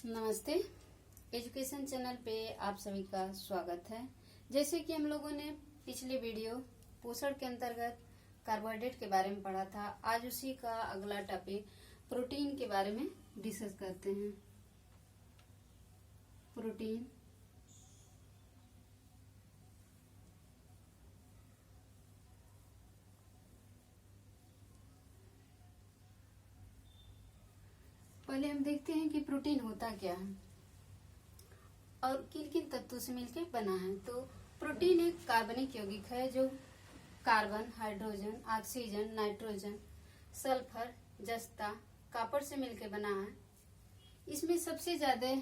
नमस्ते। Education channel पे आप सभी का स्वागत है। जैसे कि हम लोगों ने पिछले वीडियो पोषण के अंतर्गत कार्बोहाइड्रेट के बारे में पढ़ा था, आज उसी का अगला टॉपिक प्रोटीन के बारे में डिस्कस करते हैं। प्रोटीन पहले हम देखते हैं कि प्रोटीन होता क्या है और किन किन तत्वों से मिलकर बना है। तो प्रोटीन एक कार्बनिक यौगिक है जो carbon, hydrogen, oxygen, nitrogen, sulphur, जस्ता, कॉपर से मिलकर बना है। इसमें सबसे ज्यादा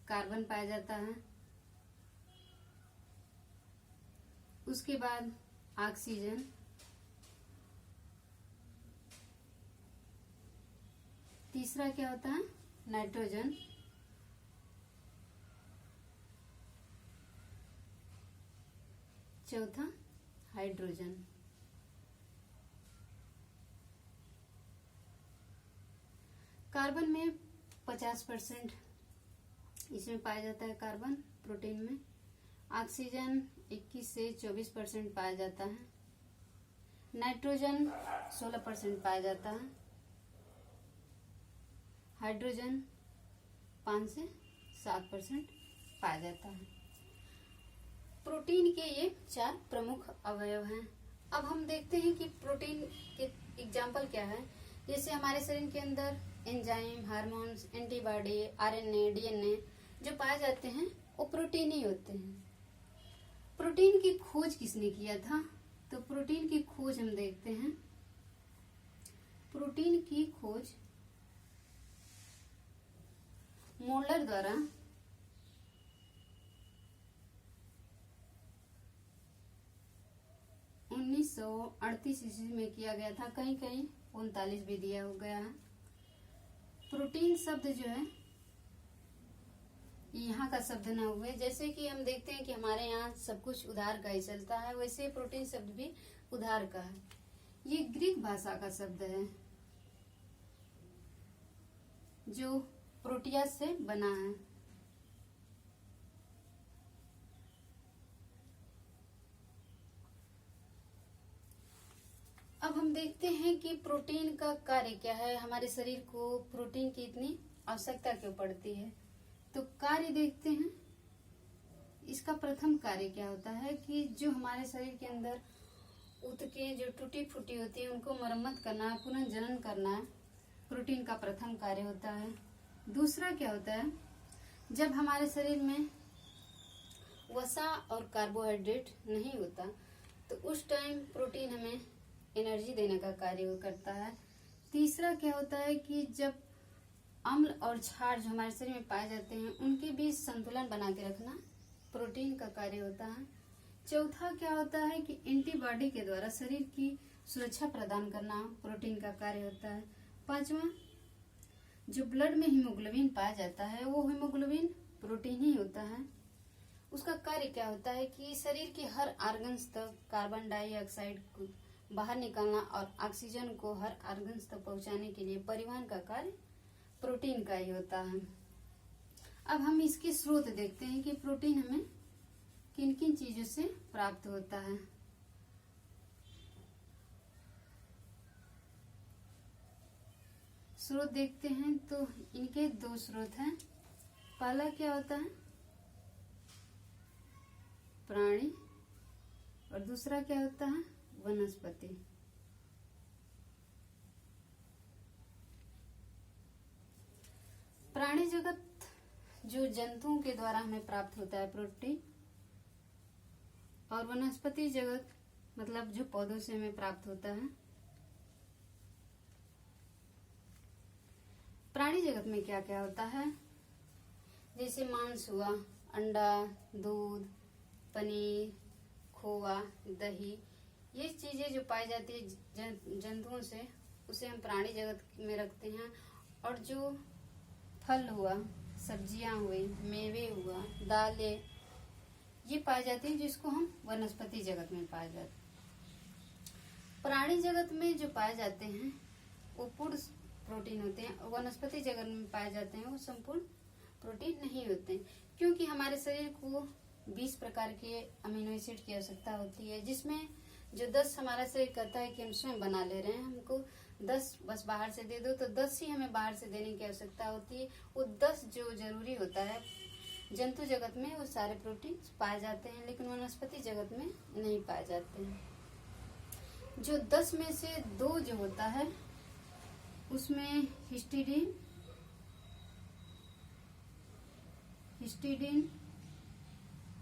कार्बन पाया जाता है, उसके बाद ऑक्सीजन, तीसरा क्या होता है नाइट्रोजन, चौथा हाइड्रोजन। कार्बन में 50% इसमें पाया जाता है कार्बन प्रोटीन में। ऑक्सीजन 21 से 24% पाया जाता है। नाइट्रोजन 16% पाया जाता है। हाइड्रोजन 5 से 7% पाया जाता है। प्रोटीन के ये 4 प्रमुख अवयव हैं। अब हम देखते हैं कि प्रोटीन के एग्जाम्पल क्या है। जैसे हमारे शरीर के अंदर enzyme, hormones, antibody, RNA, DNA जो पाए जाते हैं वो प्रोटीन ही होते हैं। प्रोटीन की खोज किसने किया था? तो प्रोटीन की खोज हम देखते हैं। प्रोटीन की खोज मोलर द्वारा 1938 ईस्वी में किया गया था। कहीं कहीं 39 भी दिया हो गया है। प्रोटीन शब्द जो है यहाँ का शब्द ना हुए। जैसे कि हम देखते हैं कि हमारे यहाँ सब कुछ उधार का ही चलता है, वैसे प्रोटीन शब्द भी उधार का है। ये ग्रीक भाषा का शब्द है जो प्रोटिया से बना है। अब हम देखते हैं कि प्रोटीन का कार्य क्या है, हमारे शरीर को प्रोटीन की इतनी आवश्यकता क्यों पड़ती है। तो कार्य देखते हैं। इसका प्रथम कार्य क्या होता है कि जो हमारे शरीर के अंदर ऊतकें जो टूटी फूटी होती है उनको मरम्मत करना है, पुनर्जनन करना है, प्रोटीन का प्रथम कार्य होता है। दूसरा क्या होता है, जब हमारे शरीर में वसा और कार्बोहाइड्रेट नहीं होता तो उस टाइम प्रोटीन हमें एनर्जी देने का कार्य करता है। तीसरा क्या होता है कि जब अम्ल और क्षार जो हमारे शरीर में पाए जाते हैं उनके बीच संतुलन बना के रखना प्रोटीन का कार्य होता है। चौथा क्या होता है कि एंटीबॉडी के द्वारा शरीर की सुरक्षा प्रदान करना प्रोटीन का कार्य होता है। पांचवा, जो ब्लड में हीमोग्लोबिन पाया जाता है वो हीमोग्लोबिन प्रोटीन ही होता है। उसका कार्य क्या होता है कि शरीर के हर ऑर्गन्स तक कार्बन डाइऑक्साइड को बाहर निकालना और ऑक्सीजन को हर ऑर्गन्स तक पहुंचाने के लिए परिवहन का कार्य प्रोटीन का ही होता है। अब हम इसके स्रोत देखते हैं कि प्रोटीन हमें किन किन चीजों से प्राप्त होता है। स्रोत देखते हैं तो इनके 2 स्रोत हैं। पहला क्या होता है प्राणी और दूसरा क्या होता है वनस्पति। प्राणी जगत जो जंतुओं के द्वारा हमें प्राप्त होता है प्रोटीन, और वनस्पति जगत मतलब जो पौधों से हमें प्राप्त होता है। प्राणी जगत में क्या क्या होता है, जैसे मांस हुआ, अंडा, दूध, पनीर, खोआ, दही, ये चीजें जो पाई जाती है जंतुओं से उसे हम प्राणी जगत में रखते हैं। और जो फल हुआ, सब्जियां हुई, मेवे हुआ, दालें, ये पाई जाती है जिसको हम वनस्पति जगत में पाए जाते हैं। प्राणी जगत में जो पाए जाते हैं वो पूर्ण प्रोटीन होते हैं, वनस्पति जगत में पाए जाते हैं वो संपूर्ण प्रोटीन नहीं होते, क्योंकि हमारे शरीर को 20 प्रकार के अमीनो एसिड की आवश्यकता होती है, जिसमें जो 10 हमारा शरीर कहता है कि हम स्वयं बना ले रहे हैं, हमको 10 बस बाहर से दे दो, तो 10 ही हमें बाहर से देने की आवश्यकता होती है। वो 10 जो जरूरी होता है जंतु जगत में वो सारे प्रोटीन पाए जाते हैं, लेकिन वनस्पति जगत में नहीं पाए जाते हैं। जो 10 में से 2 जो होता है उसमें हिस्टीडीन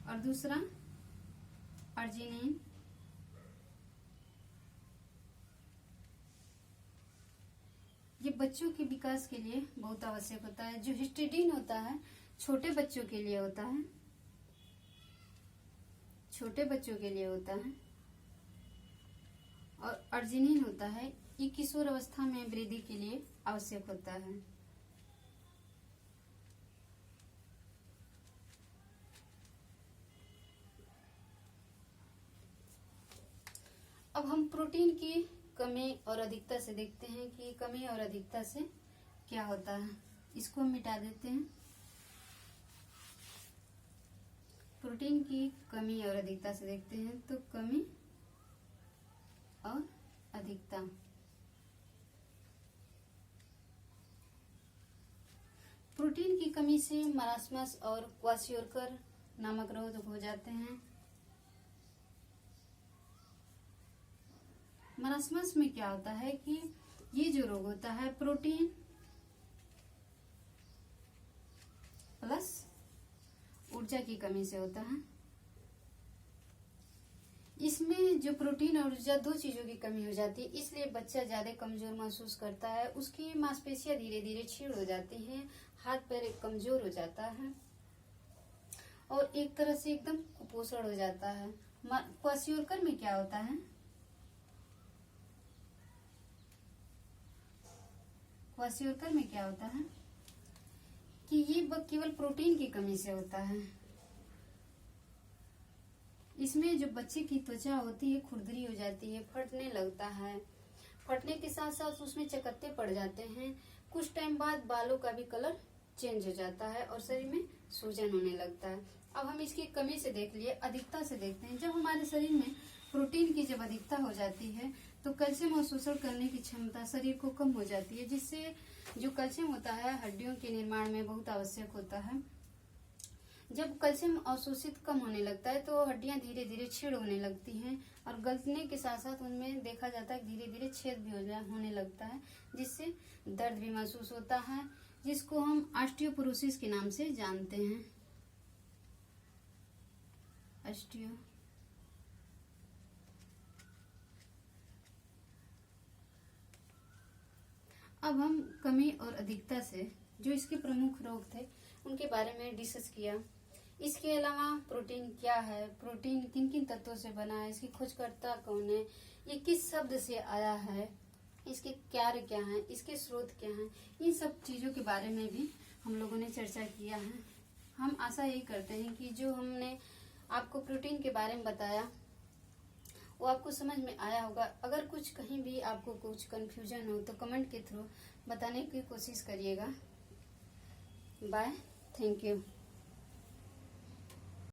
और दूसरा अर्जिनिन। ये बच्चों के विकास के लिए बहुत आवश्यक होता है। जो हिस्टीडीन होता है छोटे बच्चों के लिए होता है, छोटे बच्चों के लिए होता है, और अर्जिनिन होता है ये किशोर अवस्था में वृद्धि के लिए आवश्यक होता है। अब हम प्रोटीन की कमी और अधिकता से देखते हैं कि कमी और अधिकता से क्या होता है। इसको हम मिटा देते हैं। प्रोटीन की कमी और अधिकता से देखते हैं तो कमी और अधिकता। प्रोटीन की कमी से मरास्मस और क्वाशियोरकर नामक रोग हो जाते हैं। मरास्मस में क्या होता है कि ये जो रोग होता है प्रोटीन प्लस ऊर्जा की कमी से होता है। इसमें जो प्रोटीन और ऊर्जा 2 चीजों की कमी हो जाती है, इसलिए बच्चा ज्यादा कमजोर महसूस करता है। उसकी मांसपेशियां धीरे धीरे क्षीण हो जाती हैं, हाथ पैर कमजोर हो जाता है और एक तरह से एकदम कुपोषण हो जाता है। क्वाशियोरकर में क्या होता है, क्वाशियोरकर में क्या होता है कि ये केवल प्रोटीन की कमी से होता है। इसमें जो बच्चे की त्वचा होती है खुरदरी हो जाती है, फटने लगता है। फटने के साथ साथ उसमें चकत्ते पड़ जाते हैं। कुछ टाइम बाद बालों का भी कलर चेंज हो जाता है और शरीर में सूजन होने लगता है। अब हम इसकी कमी से देख लिए, अधिकता से देखते हैं। जब हमारे शरीर में प्रोटीन की जब अधिकता हो जाती है तो कैल्शियम अवशोषण करने की क्षमता शरीर को कम हो जाती है, जिससे जो कैल्शियम होता है हड्डियों के निर्माण में बहुत आवश्यक होता है। जब कैल्शियम अवशोषित कम होने लगता है तो हड्डियां धीरे धीरे क्षीण होने लगती हैं और गलने के साथ साथ उनमें देखा जाता है धीरे धीरे छेद भी होने लगता है, जिससे दर्द भी महसूस होता है, जिसको हम ऑस्टियोपोरोसिस के नाम से जानते हैं। ऑस्टियो अब हम कमी और अधिकता से जो इसके प्रमुख रोग थे उनके बारे में डिस्कस किया। इसके अलावा प्रोटीन क्या है, प्रोटीन किन किन तत्वों से बना है, इसकी खोजकर्ता कौन है, ये किस शब्द से आया है, इसके कार्य क्या हैं, इसके स्रोत क्या हैं, इन सब चीजों के बारे में भी हम लोगों ने चर्चा किया है। हम आशा यही करते हैं कि जो हमने आपको प्रोटीन के बारे में बताया वो आपको समझ में आया होगा। अगर कुछ कहीं भी आपको कुछ कंफ्यूजन हो तो कमेंट के थ्रू बताने की कोशिश करिएगा। Bye, thank you.